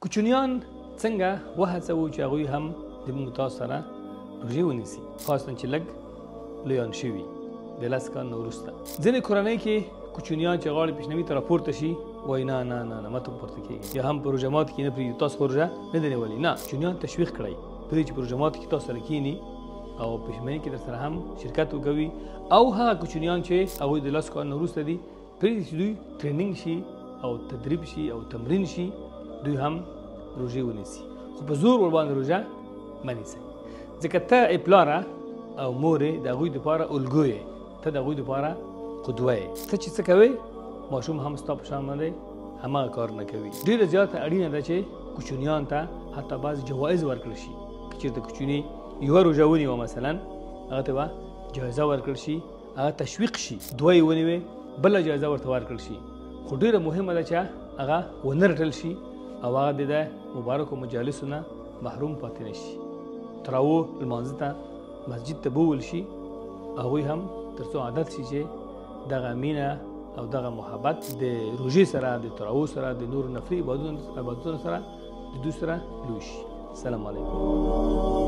کوچنیان څنګه وهڅوو چې هغوی هم د موږ تاسو سره روژې ونیسي، خاصتاً چې لږ لویان شوي د 10 کال نه وروسته. ځینې کورنۍ کې کوچنیان چې غاړې پیشنوي ته راپورته شي وایي نه نه نه نه مه ته پورته کېږئ، یا هم په روژه ماتو کې نه پرېږدي، تاسو خو روژه نه دی نیولې. نه، کوچنیان تشویق کړئ په دې چې په روژه ماتو کې تاسو سره کښېني او پېشمنۍ کې درسره هم شرکت وکوي. او هغه کوچنیان چې هغوی د 10 کال نه وروسته دي پرېږدي چې دوی ټریننګ شي او تدریب شي او تمرین شي، دوی هم روژې ونیسي. خو په زور ورباندې روژه مه نیسئ، ځکه ته ای پلاره او مورې د هغوی دپاره الګو یې، ته د هغوی دپاره قدوه یې. ته چې څه کوې ماشوم هم ستا په شان باندې هماغه کارونه کوي. ډېره زیاته اړینه ده چې کوچنیان ته حتی بعضې جوایز ورکړل شي. که چېرته کوچني یوه روژه ونیوه مثلا، هغه ته به جایزه ورکړل شي، هغه تشویق شي. دوه یې ونیوې بله جایزه ورته ورکړل شي. خو ډېره مهمه ده چې هغه ونه رټل شي او هغه د مبارکو مجالسو نه محروم پاتې نه شي. تراوو لمانځه ته مسجد ته بوول شي، هغوی هم تر څو عادت شي چې دغه مینه او دغه محبت د روژې سره، د تراوو سره، د نورو نفلي عبادتونو سره د دوی سره لوی شي. السلام علیکم.